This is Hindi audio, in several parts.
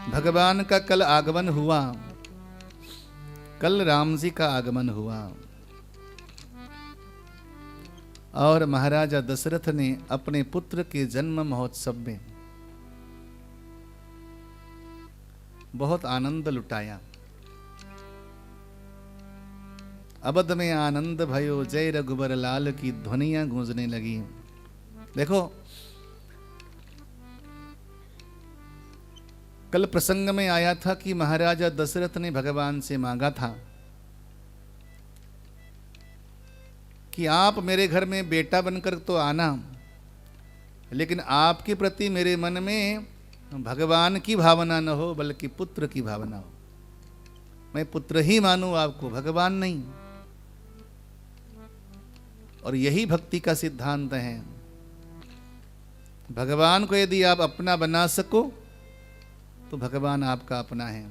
भगवान का कल आगमन हुआ, कल राम जी का आगमन हुआ और महाराजा दशरथ ने अपने पुत्र के जन्म महोत्सव में बहुत आनंद लुटाया। अवध में आनंद भयो, जय रघुबर लाल की ध्वनियां गूंजने लगी। देखो, कल प्रसंग में आया था कि महाराजा दशरथ ने भगवान से मांगा था कि आप मेरे घर में बेटा बनकर तो आना, लेकिन आपके प्रति मेरे मन में भगवान की भावना न हो बल्कि पुत्र की भावना हो। मैं पुत्र ही मानूं आपको, भगवान नहीं। और यही भक्ति का सिद्धांत है। भगवान को यदि आप अपना बना सको तो भगवान आपका अपना है,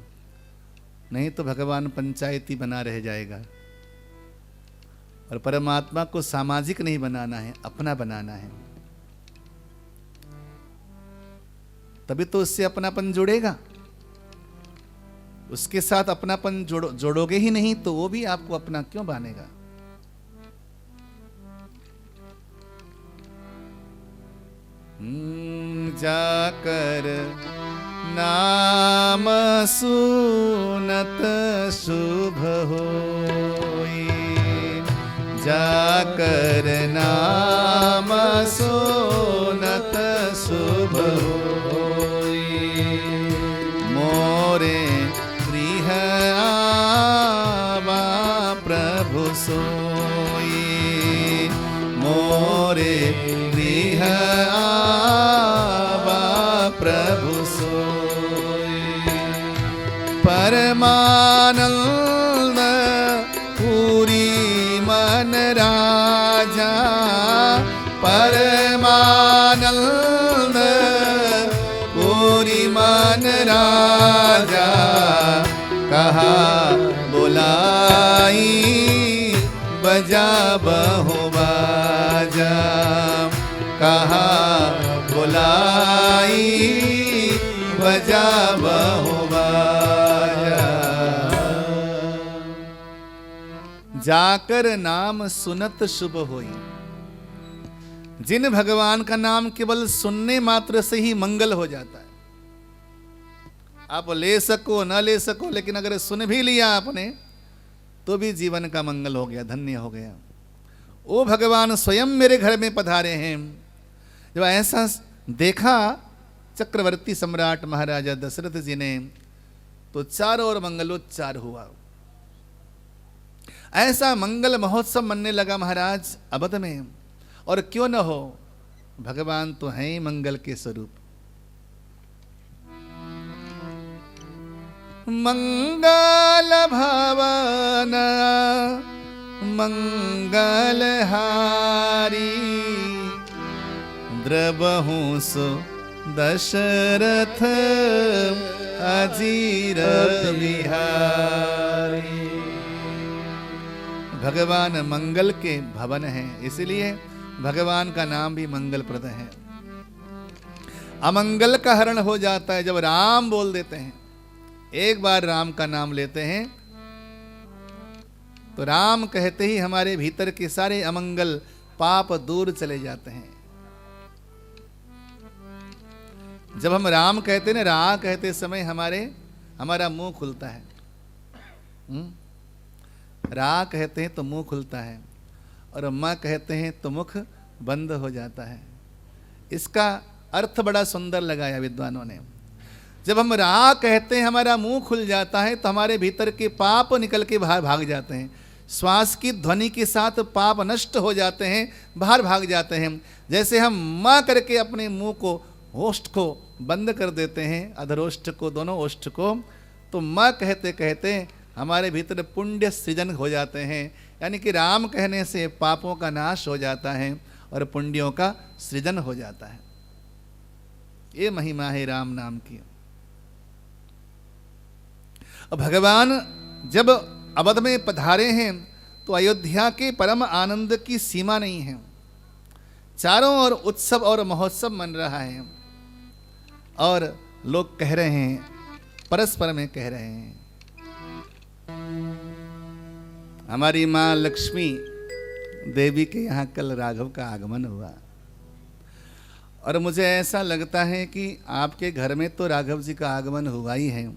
नहीं तो भगवान पंचायती बना रह जाएगा। और परमात्मा को सामाजिक नहीं बनाना है, अपना बनाना है, तभी तो उससे अपनापन जुड़ेगा। उसके साथ अपनापन जोड़ोगे ही नहीं तो वो भी आपको अपना क्यों मानेगा। जाकर नाम सुनत शुभ होई, जाकर नाम सुनत शुभ होई, मोरे गृह आवा प्रभु सोई, मोरे गृह आवा प्रभु सोई, परमानंद पूरी मन राजा, परमानंद पूरी मन राजा, कहा बुलाई बजा बहु बाजा, कहा बुलाई बजा बहु बाजा, जाकर नाम सुनत शुभ होई। जिन भगवान का नाम केवल सुनने मात्र से ही मंगल हो जाता है। आप ले सको ना ले सको, लेकिन अगर सुन भी लिया आपने तो भी जीवन का मंगल हो गया, धन्य हो गया। ओ भगवान स्वयं मेरे घर में पधारे हैं। जब ऐसा देखा चक्रवर्ती सम्राट महाराजा दशरथ जी ने तो चारों ओर मंगलोच्चार हुआ। ऐसा मंगल महोत्सव मनने लगा महाराज अवध में। और क्यों न हो, भगवान तो हैं ही मंगल के स्वरूप। मंगल भवन मंगलहारी, द्रवहु सो दशरथ अजीर बिहारी। भगवान मंगल के भवन हैं, इसलिए भगवान का नाम भी मंगलप्रद है। अमंगल का हरण हो जाता है जब राम बोल देते हैं। एक बार राम का नाम लेते हैं तो राम कहते ही हमारे भीतर के सारे अमंगल पाप दूर चले जाते हैं। जब हम राम कहते हैं ना, रा कहते समय हमारा मुंह खुलता है। रा कहते हैं तो मुंह खुलता है और माँ कहते हैं तो मुख बंद हो जाता है। इसका अर्थ बड़ा सुंदर लगाया विद्वानों ने। जब हम रा कहते हैं हमारा मुंह खुल जाता है तो हमारे भीतर के पाप निकल के बाहर भाग जाते हैं। श्वास की ध्वनि के साथ पाप नष्ट हो जाते हैं, बाहर भाग जाते हैं। जैसे हम माँ करके अपने मुंह को, होष्ठ को बंद कर देते हैं, अधरोष्ठ को, दोनों ओष्ठ को, तो माँ कहते कहते हमारे भीतर पुण्य सृजन हो जाते हैं। यानी कि राम कहने से पापों का नाश हो जाता है और पुण्यों का सृजन हो जाता है। ये महिमा है राम नाम की। भगवान जब अवध में पधारे हैं तो अयोध्या के परम आनंद की सीमा नहीं है। चारों ओर उत्सव और महोत्सव मन रहा है और लोग कह रहे हैं परस्पर में कह रहे हैं। हमारी माँ लक्ष्मी देवी के यहाँ कल राघव का आगमन हुआ और मुझे ऐसा लगता है कि आपके घर में तो राघव जी का आगमन हुआ ही है,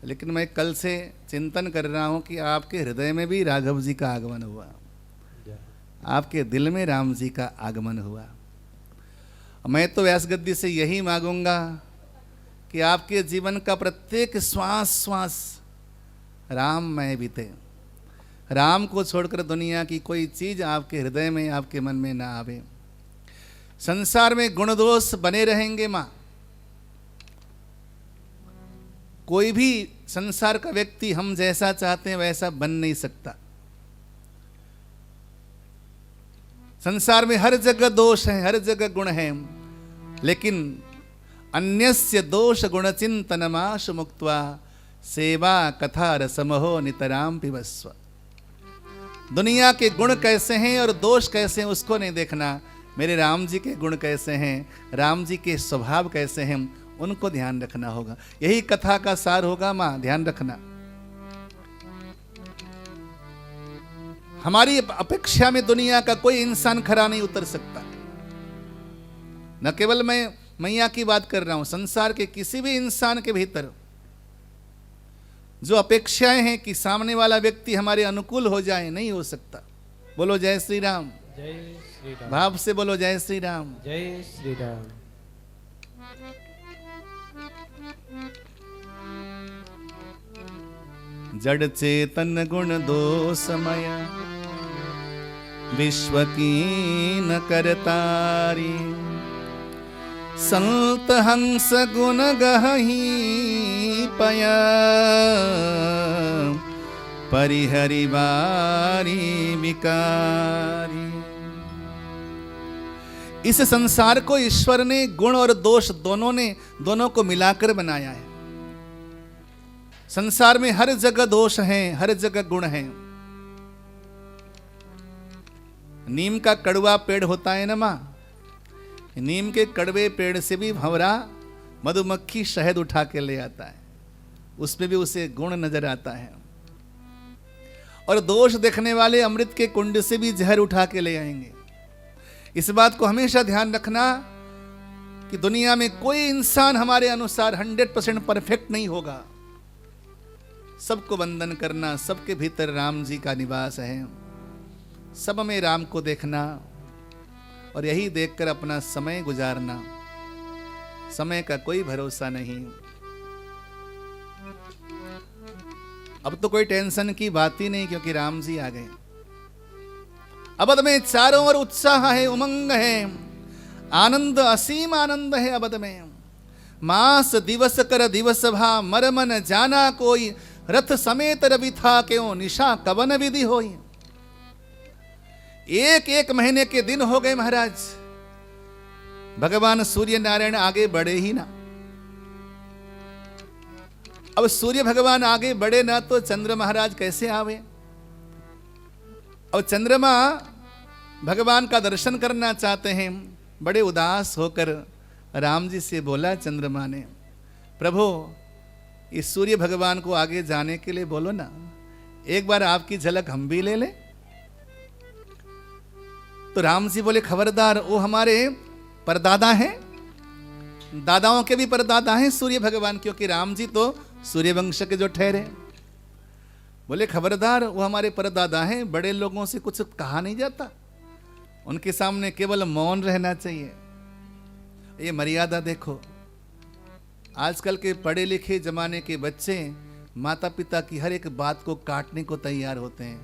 लेकिन मैं कल से चिंतन कर रहा हूँ कि आपके हृदय में भी राघव जी का आगमन हुआ, आपके दिल में राम जी का आगमन हुआ। मैं तो व्यास गद्दी से यही मांगूंगा कि आपके जीवन का प्रत्येक श्वास श्वास राममय बीते, राम को छोड़कर दुनिया की कोई चीज आपके हृदय में, आपके मन में ना आवे। संसार में गुण दोष बने रहेंगे माँ, कोई भी संसार का व्यक्ति हम जैसा चाहते हैं वैसा बन नहीं सकता। संसार में हर जगह दोष है, हर जगह गुण है, लेकिन अन्यस्य दोष गुण चिंतनमाश मुक्त्वा सेवा कथा रसमहो नितराम पिबस्व। दुनिया के गुण कैसे हैं और दोष कैसे हैं उसको नहीं देखना, मेरे राम जी के गुण कैसे हैं, राम जी के स्वभाव कैसे हैं, उनको ध्यान रखना होगा। यही कथा का सार होगा माँ, ध्यान रखना। हमारी अपेक्षा में दुनिया का कोई इंसान खरा नहीं उतर सकता। न केवल मैं मैया की बात कर रहा हूं, संसार के किसी भी इंसान के भीतर जो अपेक्षाएं हैं कि सामने वाला व्यक्ति हमारे अनुकूल हो जाए, नहीं हो सकता। बोलो जय श्री राम। जय श्री राम। भाव से बोलो जय श्री राम। जय श्री राम। जड़ चेतन गुण दोषमय विश्व की न करतारी, संत हंस गुण गहही पया परिहरि बारी विकारी। इस संसार को ईश्वर ने गुण और दोष दोनों को मिलाकर बनाया है। संसार में हर जगह दोष हैं, हर जगह गुण हैं। नीम का कड़वा पेड़ होता है ना माँ, नीम के कड़वे पेड़ से भी भंवरा मधुमक्खी शहद उठा के ले आता है, उसमें भी उसे गुण नजर आता है। और दोष देखने वाले अमृत के कुंड से भी जहर उठा के ले आएंगे। इस बात को हमेशा ध्यान रखना कि दुनिया में कोई इंसान हमारे अनुसार 100% परफेक्ट नहीं होगा। सबको वंदन करना, सबके भीतर राम जी का निवास है, सब में राम को देखना और यही देखकर अपना समय गुजारना। समय का कोई भरोसा नहीं। अब तो कोई टेंशन की बात ही नहीं, क्योंकि राम जी आ गए। अवध में चारों ओर उत्साह है, उमंग है, आनंद, असीम आनंद है अवध में। मास दिवस कर दिवस भा, मर मन जाना कोई, रथ समेत रवि था क्यों, निशा कवन विधि होई। एक एक महीने के दिन हो गए महाराज, भगवान सूर्य नारायण आगे बढ़े ही ना। अब सूर्य भगवान आगे बढ़े ना तो चंद्र महाराज कैसे आवे। अब चंद्रमा भगवान का दर्शन करना चाहते हैं, बड़े उदास होकर राम जी से बोला चंद्रमा ने, प्रभु इस सूर्य भगवान को आगे जाने के लिए बोलो ना, एक बार आपकी झलक हम भी ले लें। तो राम जी बोले, खबरदार, वो हमारे परदादा हैं, दादाओं के भी परदादा हैं सूर्य भगवान, क्योंकि राम जी तो सूर्य वंश के जो ठहरे। बोले खबरदार, वो हमारे परदादा हैं, बड़े लोगों से कुछ कहा नहीं जाता, उनके सामने केवल मौन रहना चाहिए। ये मर्यादा देखो, आजकल के पढ़े लिखे जमाने के बच्चे माता पिता की हर एक बात को काटने को तैयार होते हैं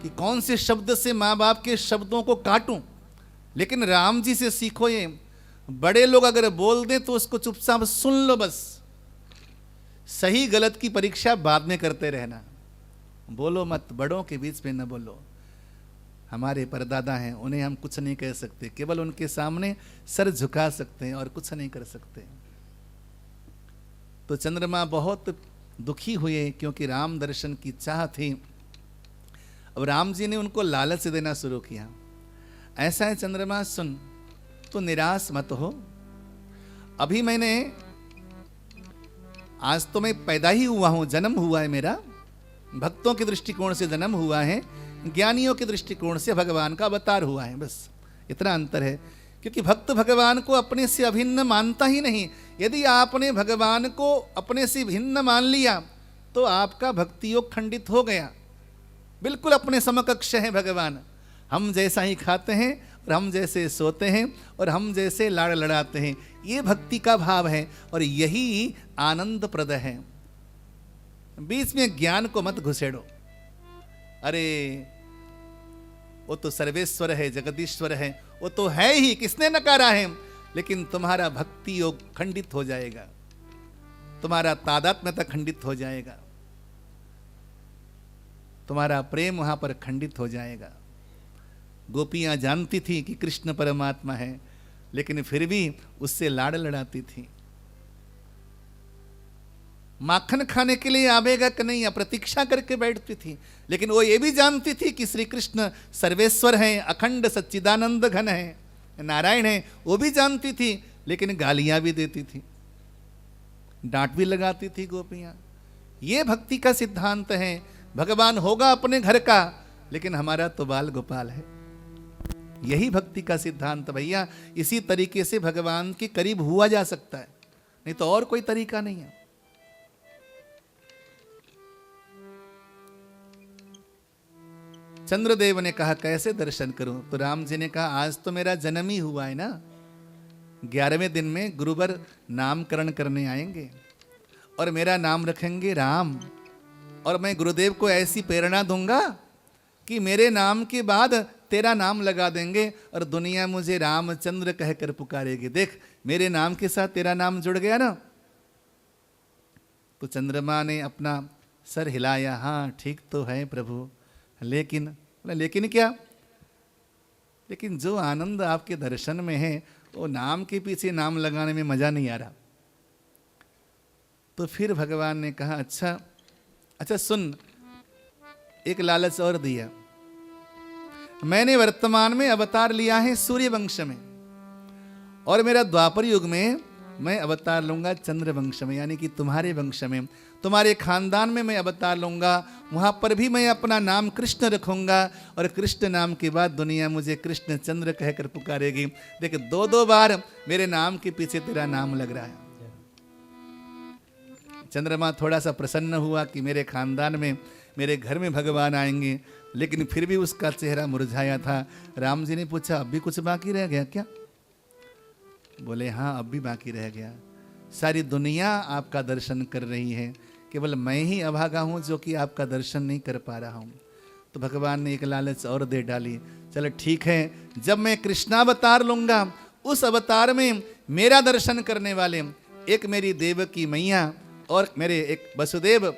कि कौन से शब्द से माँ बाप के शब्दों को काटूं। लेकिन राम जी से सीखो, ये बड़े लोग अगर बोल दें तो उसको चुपचाप सुन लो, बस सही गलत की परीक्षा बाद में करते रहना, बोलो मत, बड़ों के बीच में न बोलो। हमारे परदादा हैं, उन्हें हम कुछ नहीं कह सकते, केवल उनके सामने सर झुका सकते हैं और कुछ नहीं कर सकते। तो चंद्रमा बहुत दुखी हुए क्योंकि राम दर्शन की चाह थी। अब राम जी ने उनको लालच देना शुरू किया, ऐसा है चंद्रमा सुन, तो निराश मत हो, अभी मैंने आज तो मैं पैदा ही हुआ हूं, जन्म हुआ है मेरा, भक्तों के दृष्टिकोण से जन्म हुआ है, ज्ञानियों के दृष्टिकोण से भगवान का अवतार हुआ है, बस इतना अंतर है। क्योंकि भक्त भगवान को अपने से अभिन्न मानता ही नहीं। यदि आपने भगवान को अपने से भिन्न मान लिया तो आपका भक्ति योग खंडित हो गया। बिल्कुल अपने समकक्ष हैं भगवान। हम जैसा ही खाते हैं और हम जैसे सोते हैं और हम जैसे लाड़ लड़ाते हैं, ये भक्ति का भाव है और यही आनंद प्रद है। बीच में ज्ञान को मत घुसेड़ो। अरे वो तो सर्वेश्वर है, जगदीश्वर है, वो तो है ही, किसने नकारा है। लेकिन तुम्हारा भक्ति योग खंडित हो जाएगा, तुम्हारा तादात्म्यता खंडित हो जाएगा, तुम्हारा प्रेम वहां पर खंडित हो जाएगा। गोपियां जानती थी कि कृष्ण परमात्मा है, लेकिन फिर भी उससे लाड़ लड़ाती थी। माखन खाने के लिए आवेगा कि नहीं, प्रतीक्षा करके बैठती थी। लेकिन वो ये भी जानती थी कि श्री कृष्ण सर्वेश्वर हैं, अखंड सच्चिदानंद घन है, नारायण है, वो भी जानती थी। लेकिन गालियां भी देती थी, डांट भी लगाती थी गोपियां। ये भक्ति का सिद्धांत है। भगवान होगा अपने घर का, लेकिन हमारा तो बाल गोपाल है। यही भक्ति का सिद्धांत भैया। इसी तरीके से भगवान के करीब हुआ जा सकता है, नहीं तो और कोई तरीका नहीं है। चंद्रदेव ने कहा कैसे दर्शन करूं, तो राम जी ने कहा आज तो मेरा जन्म ही हुआ है ना, 11वें दिन में गुरुवर नामकरण करने आएंगे और मेरा नाम रखेंगे राम। और मैं गुरुदेव को ऐसी प्रेरणा दूंगा कि मेरे नाम के बाद तेरा नाम लगा देंगे और दुनिया मुझे रामचंद्र कहकर पुकारेगी। देख मेरे नाम के साथ तेरा नाम जुड़ गया ना। तो चंद्रमा ने अपना सर हिलाया, हाँ ठीक तो है प्रभु, लेकिन क्या? लेकिन जो आनंद आपके दर्शन में है वो नाम के पीछे नाम लगाने में मजा नहीं आ रहा। तो फिर भगवान ने कहा अच्छा सुन, एक लालच और दिया। मैंने वर्तमान में अवतार लिया है सूर्य वंश में, और मेरा द्वापर युग में मैं अवतार लूंगा चंद्र वंश में, यानी कि तुम्हारे वंश में, तुम्हारे खानदान में मैं अवतार लूंगा। वहां पर भी मैं अपना नाम कृष्ण रखूंगा और कृष्ण नाम के बाद दुनिया मुझे कृष्ण चंद्र कहकर पुकारेगी। देख 2 बार मेरे नाम के पीछे तेरा नाम लग रहा है। चंद्रमा थोड़ा सा प्रसन्न हुआ कि मेरे खानदान में, मेरे घर में भगवान आएंगे, लेकिन फिर भी उसका चेहरा मुरझाया था। राम जी ने पूछा अब भी कुछ बाकी रह गया क्या? बोले हाँ अब भी बाकी रह गया। सारी दुनिया आपका दर्शन कर रही है, केवल मैं ही अभागा हूं जो कि आपका दर्शन नहीं कर पा रहा हूं। तो भगवान ने एक लालच और दे डाली। चलो ठीक है, जब मैं कृष्णावतार लूंगा उस अवतार में मेरा दर्शन करने वाले एक मेरी देवकी मैया और मेरे एक वसुदेव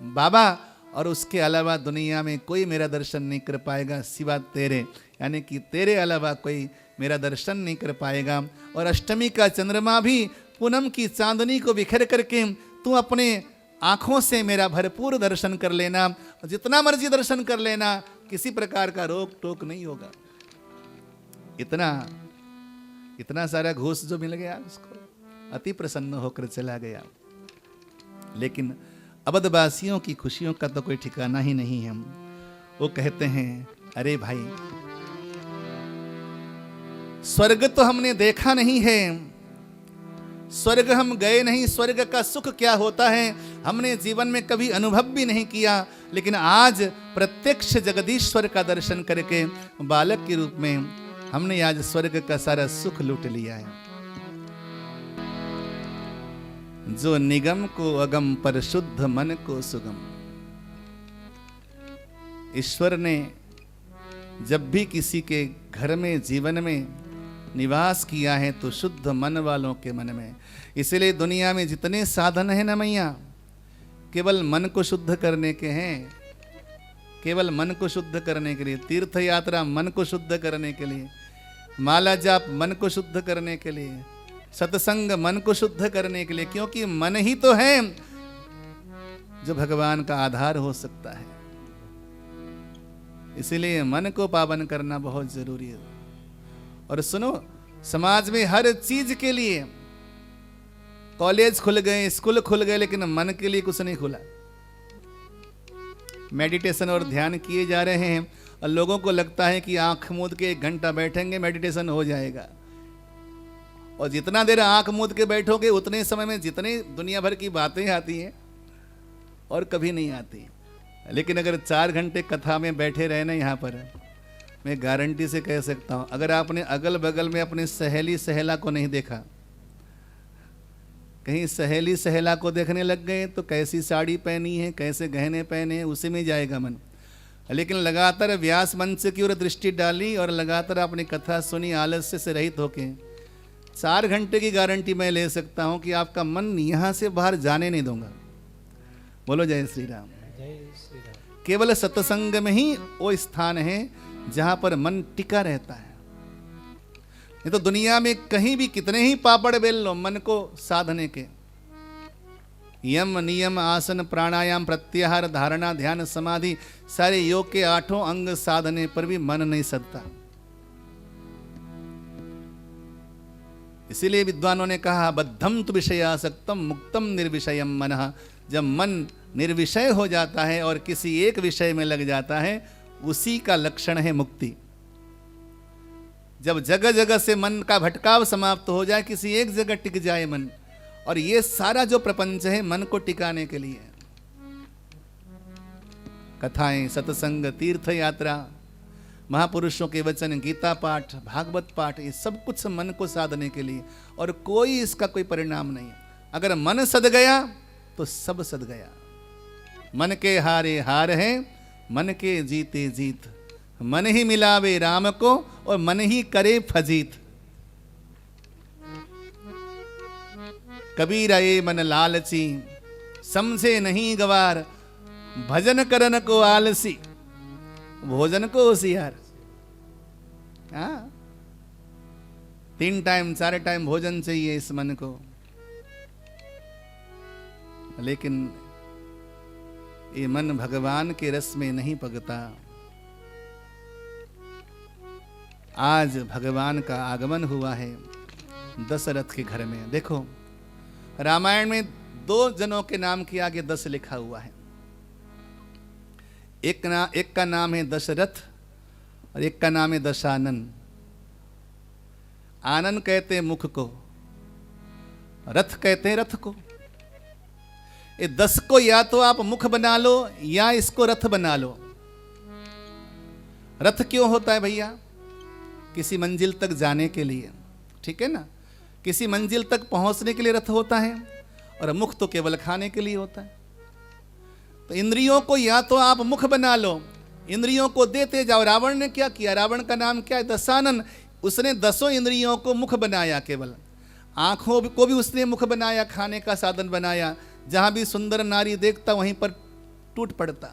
बाबा, और उसके अलावा दुनिया में कोई मेरा दर्शन नहीं कर पाएगा सिवा तेरे, यानी कि तेरे अलावा कोई मेरा दर्शन नहीं कर पाएगा। और अष्टमी का चंद्रमा भी पूनम की चांदनी को बिखेर करके तू अपने आंखों से मेरा भरपूर दर्शन कर लेना, जितना मर्जी दर्शन कर लेना, किसी प्रकार का रोक टोक नहीं होगा। इतना सारा घूस जो मिल गया उसको, अति प्रसन्न होकर चला गया। लेकिन अवधवासियों की खुशियों का तो कोई ठिकाना ही नहीं है। वो कहते हैं अरे भाई, स्वर्ग तो हमने देखा नहीं है, स्वर्ग हम गए नहीं, स्वर्ग का सुख क्या होता है हमने जीवन में कभी अनुभव भी नहीं किया। लेकिन आज प्रत्यक्ष जगदीश्वर का दर्शन करके बालक के रूप में हमने आज स्वर्ग का सारा सुख लूट लिया है। जो निगम को अगम पर शुद्ध मन को सुगम। ईश्वर ने जब भी किसी के घर में, जीवन में निवास किया है तो शुद्ध मन वालों के मन में। इसलिए दुनिया में जितने साधन हैं ना मैया, केवल मन को शुद्ध करने के हैं, केवल मन को शुद्ध करने के लिए। तीर्थ यात्रा मन को शुद्ध करने के लिए, माला जाप मन को शुद्ध करने के लिए, सत्संग मन को शुद्ध करने के लिए, क्योंकि मन ही तो है जो भगवान का आधार हो सकता है। इसीलिए मन को पावन करना बहुत जरूरी है। और सुनो, समाज में हर चीज के लिए कॉलेज खुल गए, स्कूल खुल गए, लेकिन मन के लिए कुछ नहीं खुला। मेडिटेशन और ध्यान किए जा रहे हैं और लोगों को लगता है कि आंख मूंद के 1 घंटा बैठेंगे मेडिटेशन हो जाएगा, और जितना देर आंख मूंद के बैठोगे उतने समय में जितने दुनिया भर की बातें आती हैं और कभी नहीं आती। लेकिन अगर 4 घंटे कथा में बैठे रहे ना यहाँ पर, मैं गारंटी से कह सकता हूँ, अगर आपने अगल बगल में अपने सहेली सहेला को नहीं देखा, कहीं सहेली सहेला को देखने लग गए तो कैसी साड़ी पहनी है, कैसे गहने पहने हैं, उसी में जाएगा मन। लेकिन लगातार व्यास मंच की ओर दृष्टि डाली और लगातार अपनी कथा सुनी आलस्य से रहित होके, 4 घंटे की गारंटी मैं ले सकता हूँ कि आपका मन यहाँ से बाहर जाने नहीं दूंगा। बोलो जय श्री राम। जय श्री राम। केवल सत्संग में ही वो स्थान है जहां पर मन टिका रहता है। नहीं तो दुनिया में कहीं भी कितने ही पापड़ बेल लो, मन को साधने के यम नियम आसन प्राणायाम प्रत्याहार धारणा ध्यान समाधि सारे योग के 8 अंग साधने पर भी मन नहीं सदता। इसीलिए विद्वानों ने कहा बद्धम तु विषयासक्तम मुक्तम निर्विषयम मनः। जब मन निर्विषय हो जाता है और किसी एक विषय में लग जाता है, उसी का लक्षण है मुक्ति। जब जगह जगह से मन का भटकाव समाप्त हो जाए, किसी एक जगह टिक जाए मन, और ये सारा जो प्रपंच है मन को टिकाने के लिए, कथाएं, सत्संग, तीर्थ यात्रा, महापुरुषों के वचन, गीता पाठ, भागवत पाठ, ये सब कुछ मन को साधने के लिए, और कोई इसका कोई परिणाम नहीं। अगर मन सद गया तो सब सद गया। मन के हारे हार है, मन के जीते जीत, मन ही मिलावे राम को और मन ही करे फजीत। कबीर ये मन लालची, समझे नहीं गवार, भजन करन को आलसी, भोजन को होशियार। 3 टाइम 4 टाइम भोजन चाहिए इस मन को, लेकिन ये मन भगवान के रस में नहीं पगता। आज भगवान का आगमन हुआ है दशरथ के घर में। देखो रामायण में 2 जनों के नाम के आगे 10 लिखा हुआ है। एक का नाम है दशरथ और एक का नाम है दशानन। आनन कहते हैं मुख को, रथ कहते हैं रथ को। ये 10 को या तो आप मुख बना लो या इसको रथ बना लो। रथ क्यों होता है भैया? किसी मंजिल तक जाने के लिए, ठीक है ना। किसी मंजिल तक पहुंचने के लिए रथ होता है, और मुख तो केवल खाने के लिए होता है। तो इंद्रियों को या तो आप मुख बना लो, इंद्रियों को देते जाओ। रावण ने क्या किया? रावण का नाम क्या है? दशानन। उसने 10 इंद्रियों को मुख बनाया। केवल आंखों को भी उसने मुख बनाया, खाने का साधन बनाया। जहां भी सुंदर नारी देखता वहीं पर टूट पड़ता।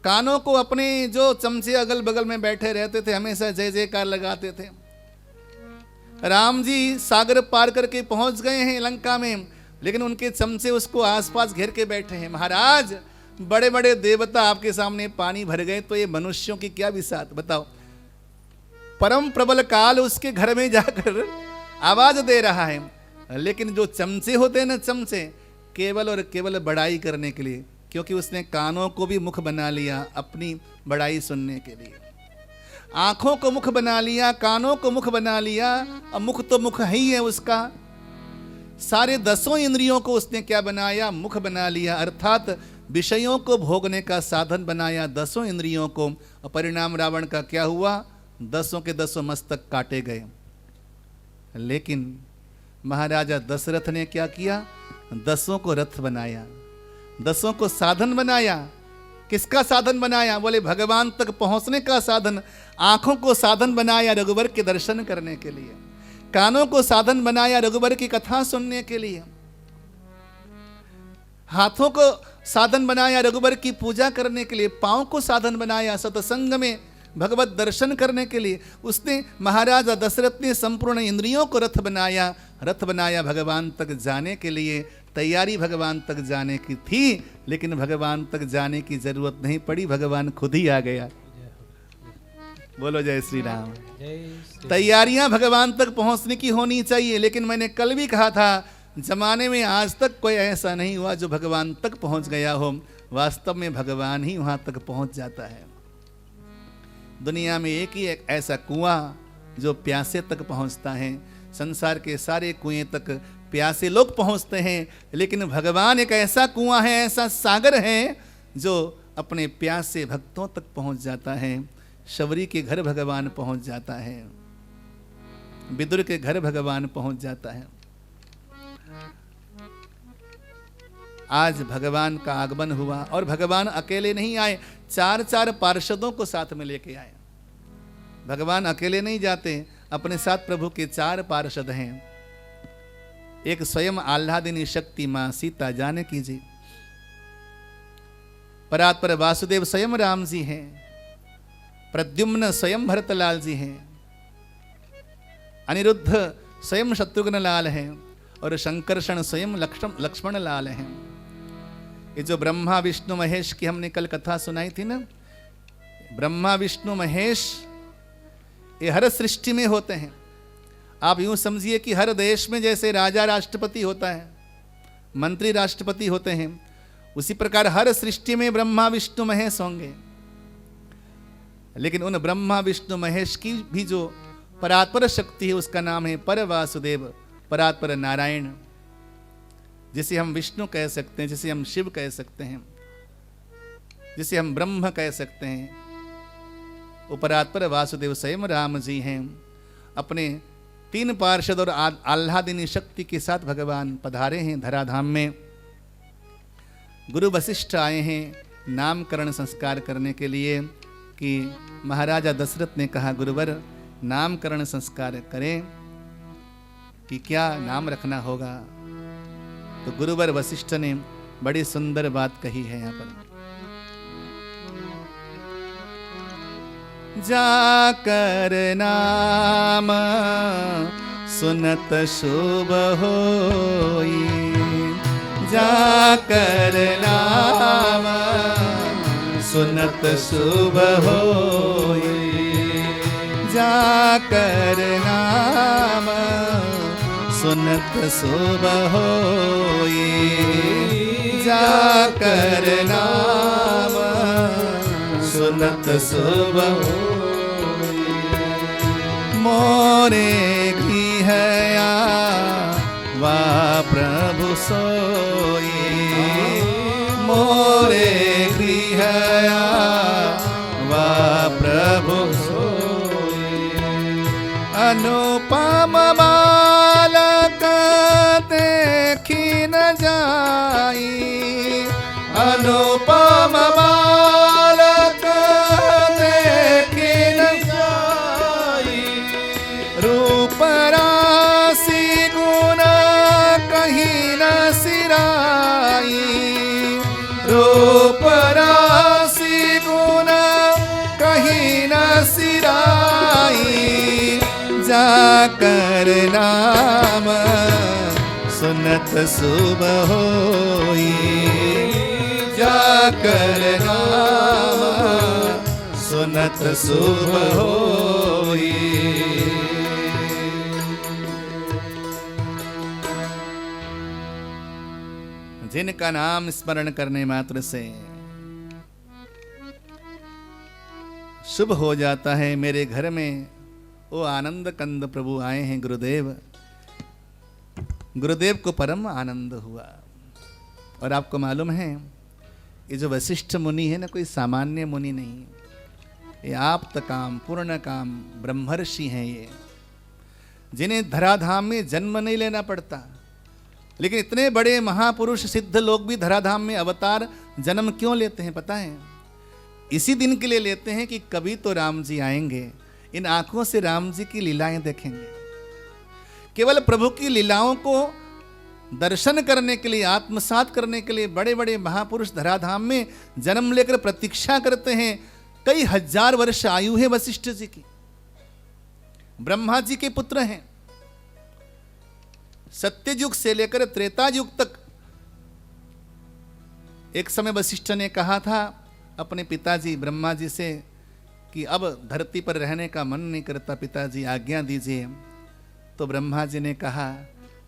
कानों को अपने जो चमचे अगल बगल में बैठे रहते थे हमेशा जय जयकार लगाते थे। राम जी सागर पार करके पहुंच गए हैं लंका में, लेकिन उनके चमचे उसको आसपास घेर के बैठे हैं। महाराज बड़े बड़े देवता आपके सामने पानी भर गए, तो ये मनुष्यों की क्या बिसात बताओ। परम प्रबल काल उसके घर में जाकर आवाज दे रहा है, लेकिन जो चमचे होते हैं ना, चमचे केवल और केवल बड़ाई करने के लिए, क्योंकि उसने कानों को भी मुख बना लिया अपनी बड़ाई सुनने के लिए। आंखों को मुख बना लिया, कानों को मुख बना लिया, और मुख तो मुख ही है उसका। सारे 10 इंद्रियों को उसने क्या बनाया? मुख बना लिया, अर्थात विषयों को भोगने का साधन बनाया 10 इंद्रियों को। और परिणाम रावण का क्या हुआ? 10 के 10 मस्तक काटे गए। लेकिन महाराजा दशरथ ने क्या किया? 10 को रथ बनाया, 10 को साधन बनाया। किसका साधन बनाया? बोले भगवान तक पहुंचने का साधन। आंखों को साधन बनाया रघुवर के दर्शन करने के लिए, कानों को साधन बनाया रघुवर की कथा सुनने के लिए, हाथों को साधन बनाया रघुवर की पूजा करने के लिए, पांव को साधन बनाया सत्संग में भगवत दर्शन करने के लिए। उसने महाराजा दशरथ ने संपूर्ण इंद्रियों को रथ बनाया। रथ बनाया भगवान तक जाने के लिए। तैयारी भगवान तक जाने की थी, लेकिन भगवान तक जाने की जरूरत नहीं पड़ी, भगवान खुद ही आ गया। बोलो जय श्री राम। जय श्री तैयारियां भगवान तक पहुंचने की होनी चाहिए, लेकिन मैंने कल भी कहा था जमाने में आज तक कोई ऐसा नहीं हुआ जो भगवान तक पहुंच गया हो। वास्तव में भगवान ही वहां तक पहुंच जाता है। दुनिया में एक ही एक ऐसा कुआं जो प्यासे तक पहुंचता है। संसार के सारे कुएं तक प्यासे लोग पहुंचते हैं, लेकिन भगवान एक ऐसा कुआं है, ऐसा सागर है जो अपने प्यासे भक्तों तक पहुंच जाता है। शबरी के घर भगवान पहुंच जाता है, विदुर के घर भगवान पहुंच जाता है। आज भगवान का आगमन हुआ और भगवान अकेले नहीं आए, 4 पार्षदों को साथ में लेके आए। भगवान अकेले नहीं जाते, अपने साथ प्रभु के 4 पार्षद हैं। एक स्वयं आह्लादिनी शक्ति मां सीता जानकी जी, परात्पर वासुदेव स्वयं राम जी हैं, प्रद्युम्न स्वयं भरतलाल जी हैं, अनिरुद्ध स्वयं शत्रुघ्न लाल हैं और शंकरषण स्वयं लक्ष्मण लाल हैं। ये जो ब्रह्मा विष्णु महेश की हमने कल कथा सुनाई थी ना, ब्रह्मा विष्णु महेश ये हर सृष्टि में होते हैं। आप यूं समझिए कि हर देश में जैसे राजा राष्ट्रपति होता है, मंत्री राष्ट्रपति होते हैं, उसी प्रकार हर सृष्टि में ब्रह्मा विष्णु महेश होंगे। लेकिन उन ब्रह्मा विष्णु महेश की भी जो परात्पर शक्ति है उसका नाम है पर वासुदेव, परात्पर नारायण, जिसे हम विष्णु कह सकते हैं, जिसे हम शिव कह सकते हैं, जिसे हम ब्रह्म कह सकते हैं। वो परात्पर वासुदेव स्वयं राम जी हैं। अपने 3 पार्षद और आह्लादिनी शक्ति के साथ भगवान पधारे हैं धराधाम में। गुरु वशिष्ठ आए हैं नामकरण संस्कार करने के लिए कि महाराजा दशरथ ने कहा गुरुवर नामकरण संस्कार करें कि क्या नाम रखना होगा। तो गुरुवर वशिष्ठ ने बड़ी सुंदर बात कही है यहाँ पर। जाकर नाम सुनत शुभ होई, जाकर नाम सुनत शुभ होई, जाकर नाम सुनत शुभ होई, जाकर नाम सुनत शुभ होई। मोरे गृहया वा प्रभु सोई, मोरे गृहया वा प्रभु सोई। अनुपम बालक देखी न जाई, अनुपम बालक देखी न जाई। रूप राशि गुण कहीं न सिराई, रूप राशि गुण कहीं न सिराई। जाकर नाम सुनत शुभ होई, जाकर नाम सुनत शुभ होई। जिनका नाम स्मरण करने मात्र से शुभ हो जाता है। मेरे घर में वो आनंद कंद प्रभु आए हैं गुरुदेव। गुरुदेव को परम आनंद हुआ। और आपको मालूम है ये जो वशिष्ठ मुनि है ना, कोई सामान्य मुनि नहीं, ये आप्त काम पूर्ण काम ब्रह्मर्षि हैं ये, जिन्हें धराधाम में जन्म नहीं लेना पड़ता। लेकिन इतने बड़े महापुरुष सिद्ध लोग भी धराधाम में अवतार जन्म क्यों लेते हैं पता है? इसी दिन के लिए लेते हैं कि कभी तो राम जी आएंगे, इन आंखों से राम जी की लीलाएं देखेंगे। केवल प्रभु की लीलाओं को दर्शन करने के लिए, आत्मसात करने के लिए बड़े बड़े महापुरुष धराधाम में जन्म लेकर प्रतीक्षा करते हैं। कई हजार वर्ष आयु है वशिष्ठ जी की, ब्रह्मा जी के पुत्र हैं। सत्ययुग से लेकर त्रेता युग तक एक समय वशिष्ठ ने कहा था अपने पिताजी ब्रह्मा जी से कि अब धरती पर रहने का मन नहीं करता, पिताजी आज्ञा दीजिए। तो ब्रह्मा जी ने कहा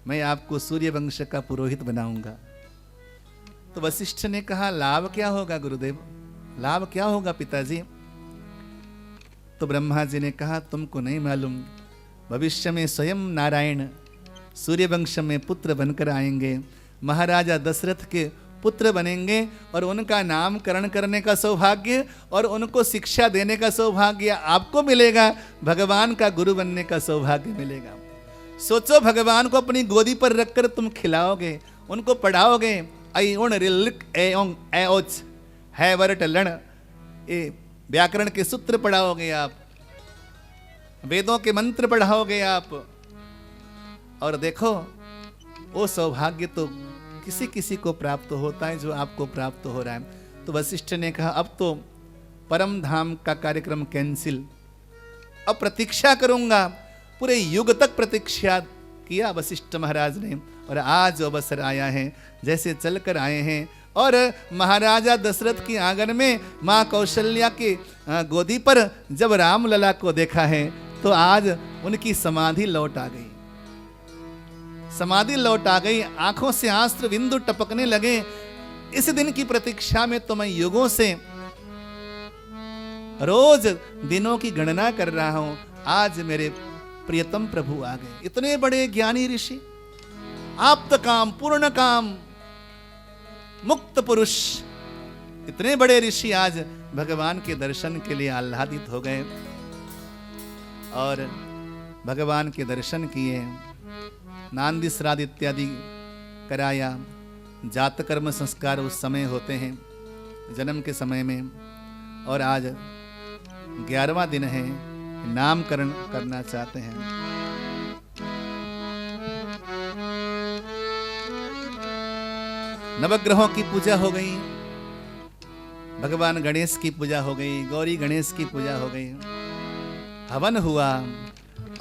मैं आपको सूर्य वंश का पुरोहित बनाऊंगा। तो वशिष्ठ ने कहा लाभ क्या होगा गुरुदेव, लाभ क्या होगा पिताजी? तो ब्रह्मा जी ने कहा तुमको नहीं मालूम, भविष्य में स्वयं नारायण सूर्य वंश में पुत्र बनकर आएंगे, महाराजा दशरथ के पुत्र बनेंगे और उनका नामकरण करने का सौभाग्य और उनको शिक्षा देने का सौभाग्य आपको मिलेगा, भगवान का गुरु बनने का सौभाग्य मिलेगा। सोचो, भगवान को अपनी गोदी पर रखकर तुम खिलाओगे, उनको पढ़ाओगे, है वरट लण, ये व्याकरण के सूत्र पढ़ाओगे आप, वेदों के मंत्र पढ़ाओगे आप, और देखो वो सौभाग्य तो किसी किसी को प्राप्त होता है जो आपको प्राप्त हो रहा है। तो वशिष्ठ ने कहा अब तो परम धाम का कार्यक्रम कैंसिल, अब प्रतीक्षा करूंगा। पूरे युग तक प्रतीक्षा किया वशिष्ठ महाराज ने, और आज अवसर आया है, जैसे चलकर आए हैं और महाराजा दशरथ की आंगन में माँ कौशल्या के गोदी पर जब रामलला को देखा है तो आज उनकी समाधि लौट आ गई, समाधि लौट आ गई, आंखों से आंसू बिंदु टपकने लगे। इस दिन की प्रतीक्षा में तो मैं युगों से रोज दिनों की गणना कर रहा हूं, आज मेरे प्रियतम प्रभु आ गए। इतने बड़े ज्ञानी ऋषि, आप्त काम, पूर्ण काम, मुक्त पुरुष, इतने बड़े ऋषि आज भगवान के दर्शन के लिए आह्लादित हो गए और भगवान के दर्शन किए, नांदी श्राद्ध इत्यादि कराया। जात कर्म संस्कार उस समय होते हैं जन्म के समय में, और आज 11वां दिन है, नामकरण करना चाहते हैं। नवग्रहों की पूजा हो गई, भगवान गणेश की पूजा हो गई, गौरी गणेश की पूजा हो गई, हवन हुआ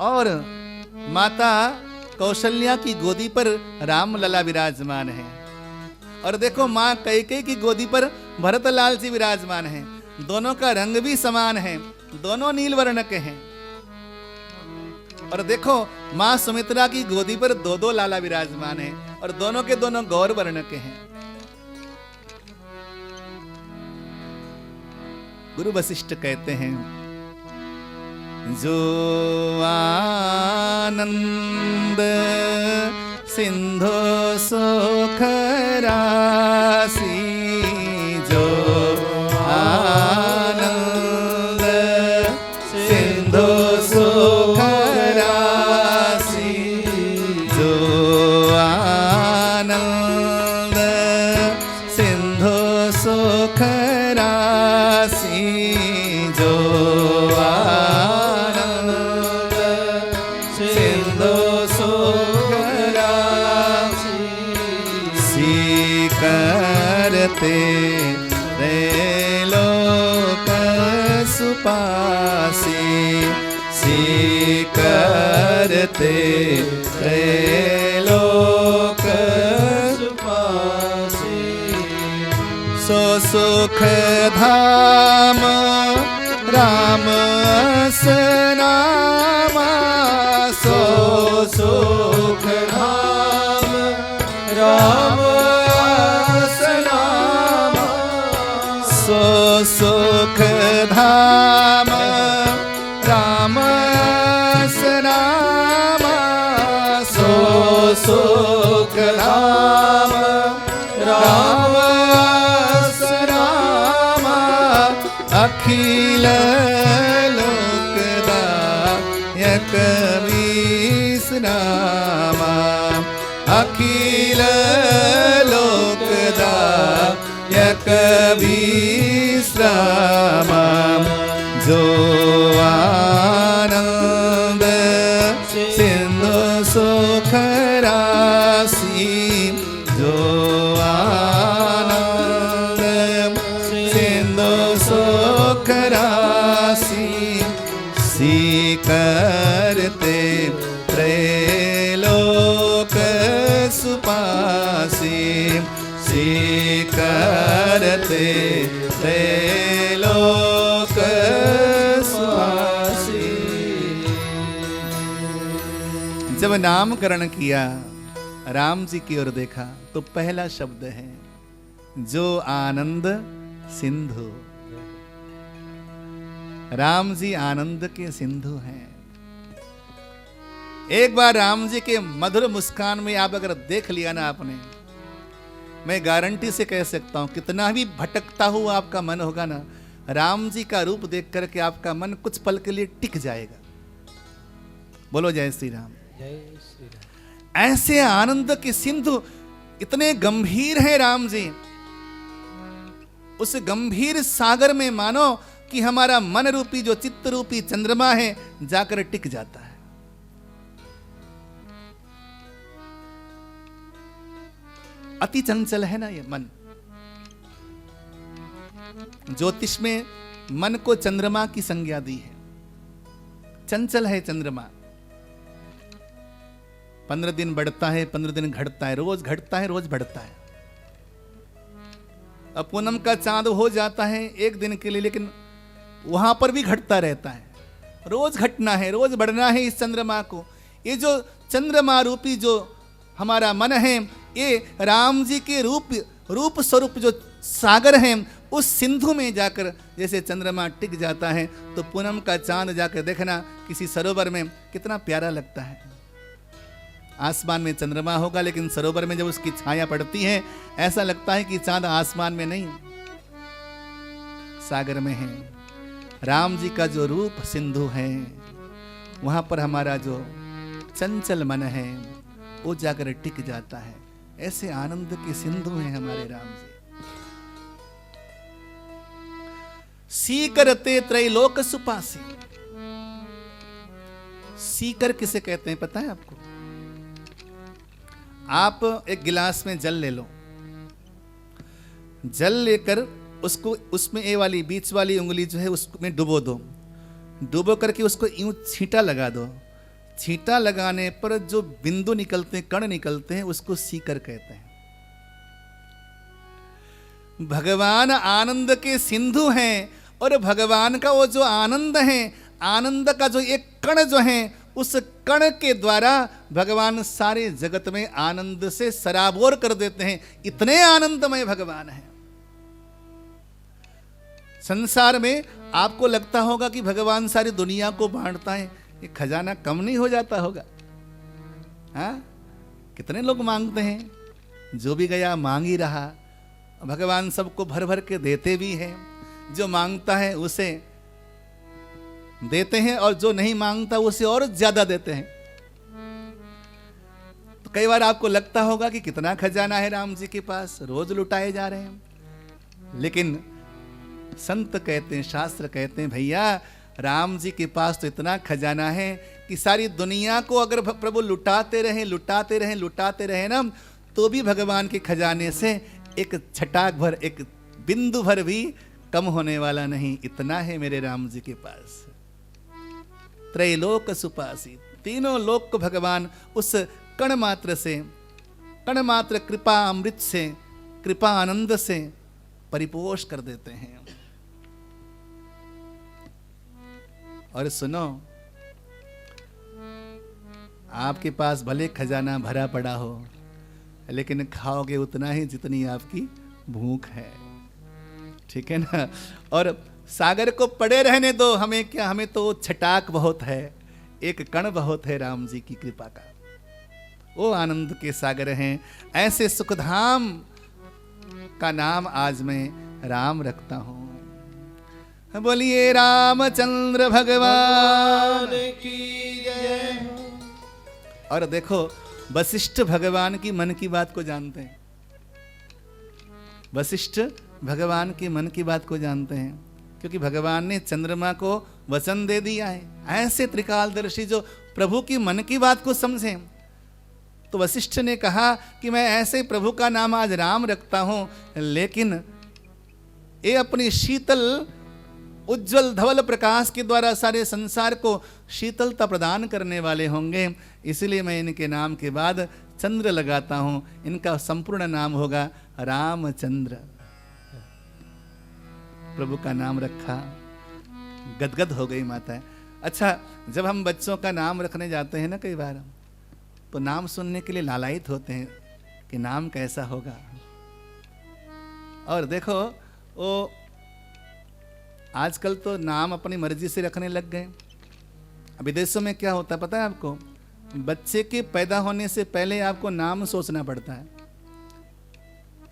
और माता कौशल्या की गोदी पर रामलला विराजमान है, और देखो माँ कैकेयी की गोदी पर भरतलाल जी विराजमान हैं। दोनों का रंग भी समान है, दोनों नील वर्ण के हैं। और देखो माँ सुमित्रा की गोदी पर दो दो लाला विराजमान हैं और दोनों के दोनों गौर वर्ण के हैं। गुरु वशिष्ठ कहते हैं जो आनंद सिंधु सुख राशि, जो आनंद सिंधु सुख राशि, जो आनंद सिंधु सुख राशि, जो आनंद सिंधु सुख राशि, करते लोक सुपासी, करते लोक सुपासी, सो सुख धाम राम सनामा, सो सुख धाम राम सनामा, सो सुख धाम राम सनामा, सो सुख धाम राम सनामा, अखिल लोकदायक विश्रामा, अखिल लोकदायक विश्रामा, जो आनंद सिंधु सुख राशि, जो आनंद सिंधु सुख राशि, करते त्रैलोक सुपासी, करते त्रैलोक सुपासी। जब नामकरण किया राम जी की ओर देखा तो पहला शब्द है जो आनंद सिंधु। राम जी आनंद के सिंधु हैं। एक बार राम जी के मधुर मुस्कान में आप अगर देख लिया ना आपने, मैं गारंटी से कह सकता हूं कितना भी भटकता हुआ आपका मन होगा ना, राम जी का रूप देख करके आपका मन कुछ पल के लिए टिक जाएगा। बोलो जय श्री राम। जय श्री राम। ऐसे आनंद के सिंधु, इतने गंभीर हैं राम जी। उस गंभीर सागर में मानो कि हमारा मन रूपी जो चित्त रूपी चंद्रमा है जाकर टिक जाता है। अति चंचल है ना ये मन। ज्योतिष में मन को चंद्रमा की संज्ञा दी है। चंचल है चंद्रमा। 15 दिन बढ़ता है, 15 दिन घटता है, रोज घटता है, रोज बढ़ता है। अब पूनम का चांद हो जाता है एक दिन के लिए, लेकिन वहां पर भी घटता रहता है। रोज घटना है, रोज बढ़ना है इस चंद्रमा को। ये जो चंद्रमा रूपी जो हमारा मन है, ये राम जी के रूप स्वरूप जो सागर है, उस सिंधु में जाकर जैसे चंद्रमा टिक जाता है, तो पूनम का चांद जाकर देखना किसी सरोवर में कितना प्यारा लगता है। आसमान में चंद्रमा होगा, लेकिन सरोवर में जब उसकी छाया पड़ती है ऐसा लगता है कि चांद आसमान में नहीं, सागर में है। राम जी का जो रूप सिंधु है, वहां पर हमारा जो चंचल मन है वो जाकर टिक जाता है। ऐसे आनंद के सिंधु हैं हमारे राम जी। सीकर ते त्रैलोक सुपासी। सीकर किसे कहते हैं पता है आपको? आप एक गिलास में जल ले लो, जल लेकर उसको उसमें ए वाली बीच वाली उंगली जो है उसमें डुबो दो। डुबो करके उसको यूं छींटा लगा दो। छींटा लगाने पर जो बिंदु निकलते हैं, कण निकलते हैं, उसको सीकर कहते हैं। भगवान आनंद के सिंधु हैं और भगवान का वो जो आनंद है, आनंद का जो एक कण जो है, उस कण के द्वारा भगवान सारे जगत में आनंद से सराबोर कर देते हैं। इतने आनंदमय भगवान हैं। संसार में आपको लगता होगा कि भगवान सारी दुनिया को बांटता है, ये खजाना कम नहीं हो जाता होगा? हाँ, कितने लोग मांगते हैं, जो भी गया मांग ही रहा। भगवान सबको भर भर के देते भी हैं। जो मांगता है उसे देते हैं और जो नहीं मांगता उसे और ज्यादा देते हैं। तो कई बार आपको लगता होगा कि कितना खजाना है राम जी के पास, रोज लुटाए जा रहे हैं। लेकिन संत कहते हैं, शास्त्र कहते हैं, भैया राम जी के पास तो इतना खजाना है कि सारी दुनिया को अगर प्रभु लुटाते रहे लुटाते रहे लुटाते रहे ना, तो भी भगवान के खजाने से एक छटाक भर, एक बिंदु भर भी कम होने वाला नहीं। इतना है मेरे राम जी के पास। त्रैलोक सुपासी, तीनों लोक को भगवान उस कण मात्र से, कण मात्र कृपा अमृत से, कृपा आनंद से परिपोष कर देते हैं। और सुनो, आपके पास भले खजाना भरा पड़ा हो, लेकिन खाओगे उतना ही जितनी आपकी भूख है। ठीक है ना? और सागर को पड़े रहने दो, हमें क्या, हमें तो छटाक बहुत है, एक कण बहुत है राम जी की कृपा का। वो आनंद के सागर हैं। ऐसे सुखधाम का नाम आज मैं राम रखता हूं। बोलिए रामचंद्र भगवान की जय। और देखो, वशिष्ठ भगवान की मन की बात को जानते हैं। वशिष्ठ भगवान की मन की बात को जानते हैं, क्योंकि भगवान ने चंद्रमा को वचन दे दिया है। ऐसे त्रिकालदर्शी जो प्रभु की मन की बात को समझें, तो वशिष्ठ ने कहा कि मैं ऐसे प्रभु का नाम आज राम रखता हूं, लेकिन ये अपनी शीतल उज्जवल धवल प्रकाश के द्वारा सारे संसार को शीतलता प्रदान करने वाले होंगे, इसलिए मैं इनके नाम के बाद चंद्र लगाता हूं। इनका संपूर्ण नाम होगा रामचंद्र। प्रभु का नाम रखा, गदगद हो गई माता। अच्छा, जब हम बच्चों का नाम रखने जाते हैं ना, कई बार तो नाम सुनने के लिए लालायित होते हैं कि नाम कैसा होगा। और देखो वो आजकल तो नाम अपनी मर्जी से रखने लग गए। विदेशों में क्या होता है पता है आपको? बच्चे के पैदा होने से पहले आपको नाम सोचना पड़ता है।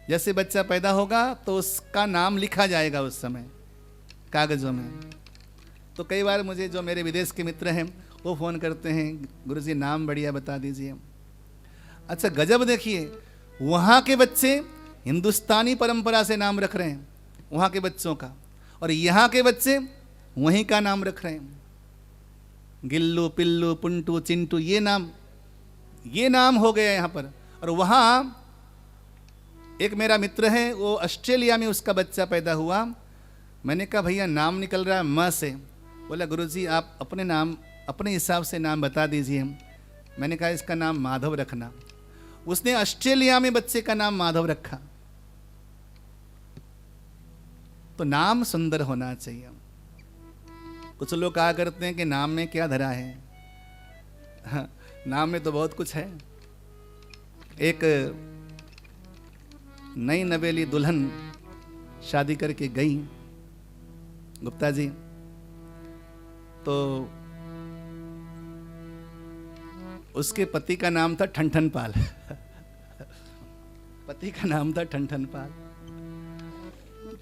जैसे बच्चा पैदा होगा तो उसका नाम लिखा जाएगा उस समय कागजों में। तो कई बार मुझे जो मेरे विदेश के मित्र हैं वो फ़ोन करते हैं, गुरुजी नाम बढ़िया बता दीजिए। अच्छा गजब, देखिए वहाँ के बच्चे हिंदुस्तानी परंपरा से नाम रख रहे हैं वहाँ के बच्चों का, और यहाँ के बच्चे वहीं का नाम रख रहे हैं। गिल्लू, पिल्लू, पुंटू, चिंटू, ये नाम हो गया यहाँ पर। और वहाँ एक मेरा मित्र है, वो ऑस्ट्रेलिया में उसका बच्चा पैदा हुआ। मैंने कहा भैया नाम निकल रहा है म से। बोला गुरुजी आप अपने नाम अपने हिसाब से नाम बता दीजिए। मैंने कहा इसका नाम माधव रखना। उसने ऑस्ट्रेलिया में बच्चे का नाम माधव रखा। तो नाम सुंदर होना चाहिए। कुछ लोग कहा करते हैं कि नाम में क्या धरा है। हाँ, नाम में तो बहुत कुछ है। एक नई नवेली दुल्हन शादी करके गई गुप्ता जी, तो उसके पति का नाम था ठनठन पाल। पति का नाम था ठनठन पाल।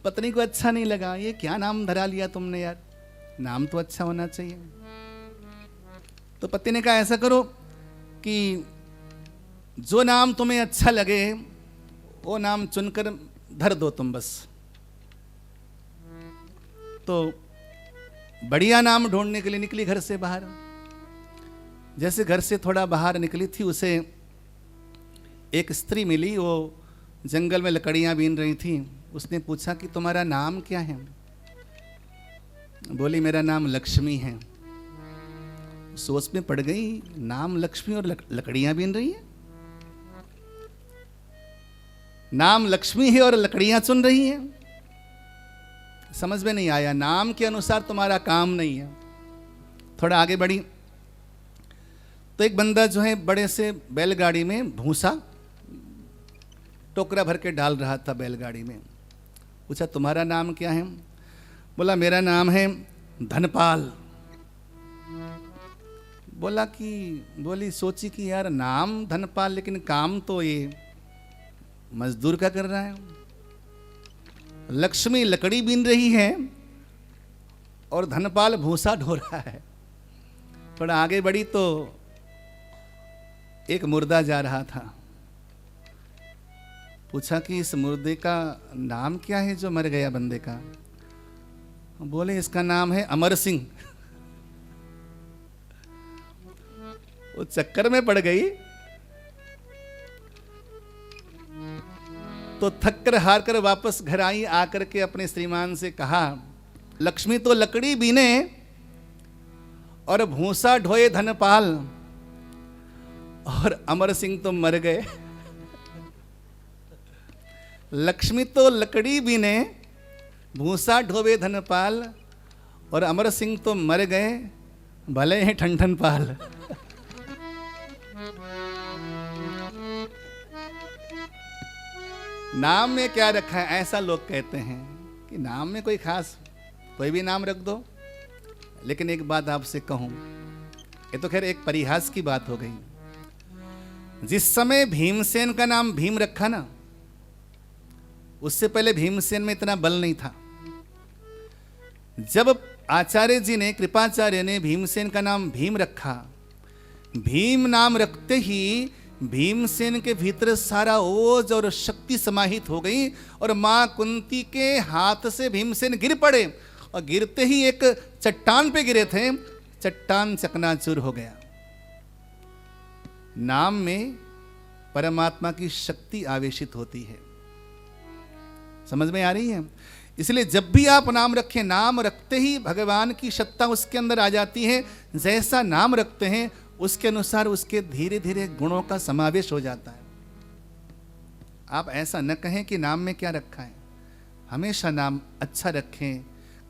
पत्नी को अच्छा नहीं लगा, ये क्या नाम धरा लिया तुमने यार, नाम तो अच्छा होना चाहिए। तो पति ने कहा ऐसा करो कि जो नाम तुम्हें अच्छा लगे वो नाम चुनकर धर दो तुम बस। तो बढ़िया नाम ढूंढने के लिए निकली घर से बाहर। जैसे घर से थोड़ा बाहर निकली थी, उसे एक स्त्री मिली, वो जंगल में लकड़ियां बीन रही थी। उसने पूछा कि तुम्हारा नाम क्या है? बोली मेरा नाम लक्ष्मी है। सोच में पड़ गई, नाम लक्ष्मी और लकड़ियां बीन रही है। नाम लक्ष्मी है और लकड़ियां चुन रही है। समझ में नहीं आया। नाम के अनुसार तुम्हारा काम नहीं है। थोड़ा आगे बढ़ी तो एक बंदा जो है बड़े से बैलगाड़ी में भूसा टोकरा भर के डाल रहा था बैलगाड़ी में। पूछा तुम्हारा नाम क्या है? बोला मेरा नाम है धनपाल। बोली सोची कि यार नाम धनपाल, लेकिन काम तो ये मजदूर का कर रहा है। लक्ष्मी लकड़ी बीन रही है और धनपाल भूसा ढो रहा है। थोड़ा आगे बढ़ी तो एक मुर्दा जा रहा था। पूछा कि इस मुर्दे का नाम क्या है जो मर गया बंदे का? बोले इसका नाम है अमर सिंह। वो चक्कर में पड़ गई तो थक कर हार कर वापस घर आई। आकर के अपने श्रीमान से कहा लक्ष्मी तो लकड़ी बीने और भूसा ढोए धनपाल, और अमर सिंह तो मर गए। लक्ष्मी तो लकड़ी बीने, भूसा ढोवे धनपाल, और अमर सिंह तो मर गए, भले हैं ठनठन पाल। नाम में क्या रखा है, ऐसा लोग कहते हैं कि नाम में कोई खास कोई भी नाम रख दो। लेकिन एक बात आपसे कहूं, ये तो खैर एक परिहास की बात हो गई। जिस समय भीमसेन का नाम भीम रखा ना, उससे पहले भीमसेन में इतना बल नहीं था। जब आचार्य जी ने, कृपाचार्य ने भीमसेन का नाम भीम रखा, भीम नाम रखते ही भीमसेन के भीतर सारा ओज और शक्ति समाहित हो गई, और मां कुंती के हाथ से भीमसेन गिर पड़े, और गिरते ही एक चट्टान पे गिरे थे, चट्टान चकनाचूर हो गया। नाम में परमात्मा की शक्ति आवेशित होती है। समझ में आ रही है? इसलिए जब भी आप नाम रखें, नाम रखते ही भगवान की सत्ता उसके अंदर आ जाती है। जैसा नाम रखते हैं उसके अनुसार उसके धीरे धीरे गुणों का समावेश हो जाता है। आप ऐसा न कहें कि नाम में क्या रखा है। हमेशा नाम अच्छा रखें,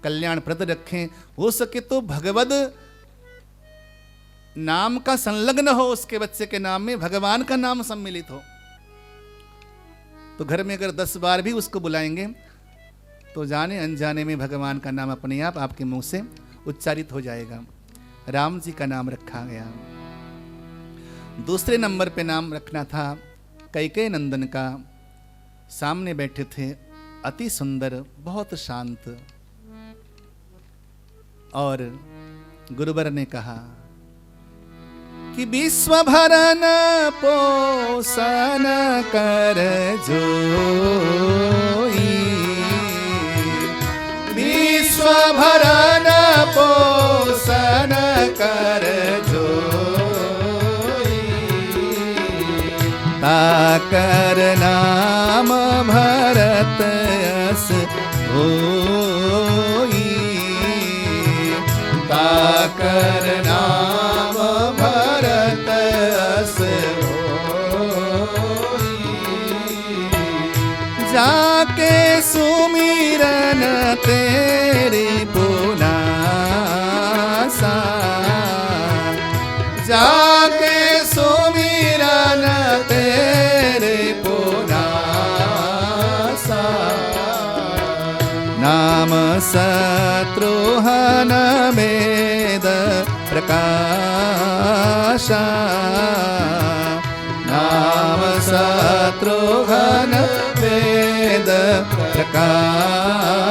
कल्याणप्रद रखें। हो सके तो भगवद नाम का संलग्न हो, उसके बच्चे के नाम में भगवान का नाम सम्मिलित हो, तो घर में अगर 10 बार भी उसको बुलाएंगे तो जाने अनजाने में भगवान का नाम अपने आप आपके मुंह से उच्चारित हो जाएगा। राम जी का नाम रखा गया। दूसरे नंबर पे नाम रखना था कैकेयी नंदन का। सामने बैठे थे अति सुंदर, बहुत शांत, और गुरुवर ने कहा कि विश्व भरन पोषण कर जोई, विश्व भरन पोषण कर जोई, ताकर नाम भरत यस होई, ताकर नाम भरत यस होई, जाके सुमिरन तेरी पुनासा, जाके सुमिरन तेरे पुनासा, नाम शत्रुहन वेद प्रकाशा, नाम शत्रुघ्न वेद प्रकाशा,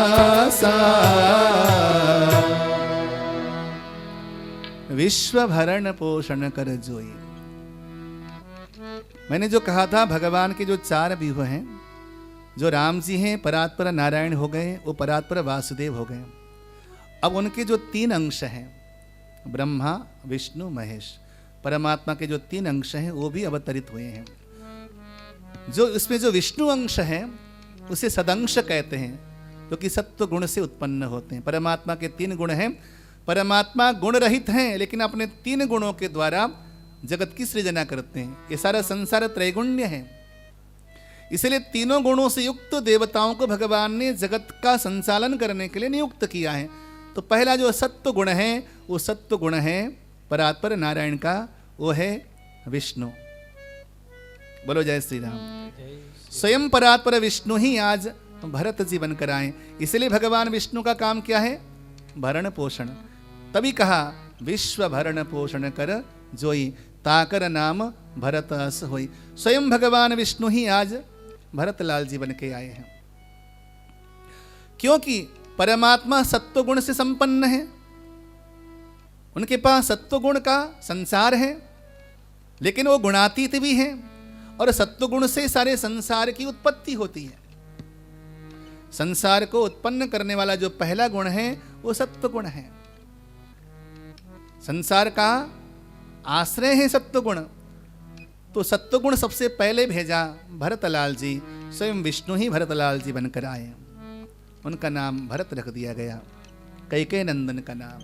विश्व भरण पोषण कर जोई। मैंने जो कहा था भगवान के जो 4 व्यूह हैं, जो राम जी हैं परात्पर नारायण हो गए, वो परात्पर वासुदेव हो गए। अब उनके जो 3 अंश हैं, ब्रह्मा विष्णु महेश, परमात्मा के जो 3 अंश हैं वो भी अवतरित हुए हैं। जो इसमें जो विष्णु अंश है उसे सदंश कहते हैं, जो कि सत्व गुण से उत्पन्न होते हैं। परमात्मा के 3 गुण हैं, परमात्मा गुण रहित हैं, लेकिन अपने 3 गुणों के द्वारा जगत की सृजना करते हैं। ये सारा संसार त्रैगुण्य है, इसलिए 3 गुणों से युक्त देवताओं को भगवान ने जगत का संचालन करने के लिए नियुक्त किया है। तो पहला जो सत्व गुण है, वो सत्व गुण है परात्पर नारायण का, वो है विष्णु। बोलो जय श्री राम। स्वयं परात्पर विष्णु ही आज भरत जी बनकर आए, इसलिए भगवान विष्णु का काम क्या है? भरण पोषण। तभी कहा विश्व भरण पोषण कर जोई, ताकर नाम भरत अस होई। स्वयं भगवान विष्णु ही आज भरतलाल जी बन के आए हैं, क्योंकि परमात्मा सत्वगुण से संपन्न है, उनके पास सत्वगुण का संसार है, लेकिन वो गुणातीत भी हैं, और सत्वगुण से सारे संसार की उत्पत्ति होती है। संसार को उत्पन्न करने वाला जो पहला गुण है वो सत्वगुण है। संसार का आश्रय है सत्वगुण, तो सत्वगुण सबसे पहले भेजा भरतलाल जी। स्वयं विष्णु ही भरतलाल जी बनकर आए, उनका नाम भरत रख दिया गया, कैकेयी नंदन का नाम।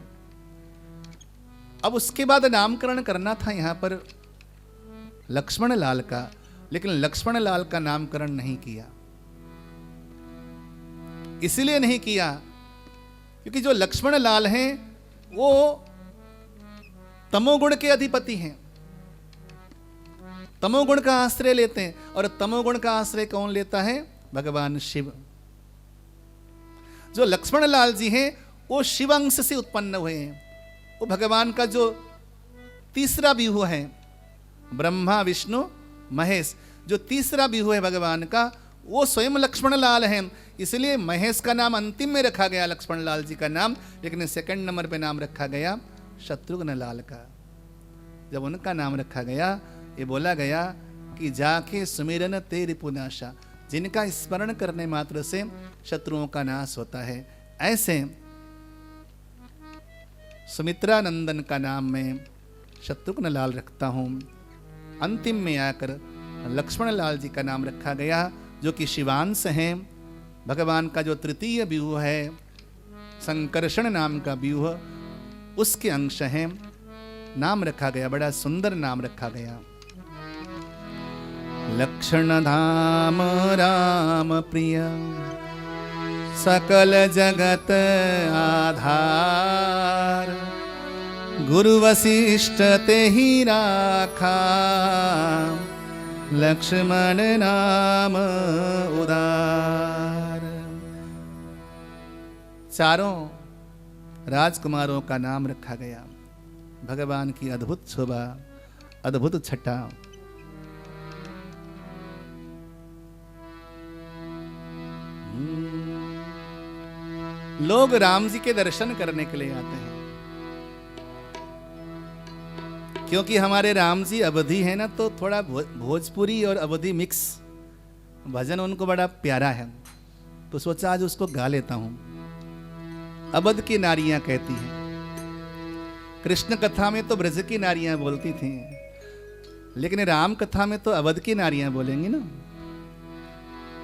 अब उसके बाद नामकरण करना था यहाँ पर लक्ष्मण लाल का, लेकिन लक्ष्मण लाल का नामकरण नहीं किया। इसलिए नहीं किया क्योंकि जो लक्ष्मण लाल हैं वो तमोगुण के अधिपति हैं, तमोगुण का आश्रय लेते हैं। और तमोगुण का आश्रय कौन लेता है? भगवान शिव। जो लक्ष्मण लाल जी हैं वो शिव अंश से उत्पन्न हुए हैं। वो भगवान का जो तीसरा व्यूह है, ब्रह्मा विष्णु महेश, जो तीसरा व्यूह है भगवान का, वो स्वयं लक्ष्मण लाल हैं। इसलिए महेश का नाम अंतिम में रखा गया, लक्ष्मण लाल जी का नाम, लेकिन सेकंड नंबर पे नाम रखा गया शत्रुघ्न लाल का। जब उनका नाम रखा गया, ये बोला गया कि जाके सुमिरन तेरी पुनाशा, जिनका स्मरण करने मात्र से शत्रुओं का नाश होता है। ऐसे सुमित्रा नंदन का नाम मैं शत्रुघ्न लाल रखता हूँ। अंतिम में आकर लक्ष्मण लाल जी का नाम रखा गया, जो कि शिवांश हैं। भगवान का जो तृतीय व्यूह है, संकर्षण नाम का व्यूह, उसके अंश हैं। नाम रखा गया, बड़ा सुंदर नाम रखा गया, लक्षण धाम राम प्रिय, सकल जगत आधार, गुरु वशिष्ठ ते ही राखा, लक्ष्मण नाम उदार। चारों राजकुमारों का नाम रखा गया। भगवान की अद्भुत शोभा, अद्भुत छटा। लोग राम जी के दर्शन करने के लिए आते हैं, क्योंकि हमारे राम जी अवधी है ना, तो थोड़ा भोजपुरी और अवधी मिक्स भजन उनको बड़ा प्यारा है, तो सोचा आज उसको गा लेता हूं। अवध की नारियां कहती हैं, कृष्ण कथा में तो ब्रज की नारियां बोलती थी, लेकिन राम कथा में तो अवध की नारियां बोलेंगी ना।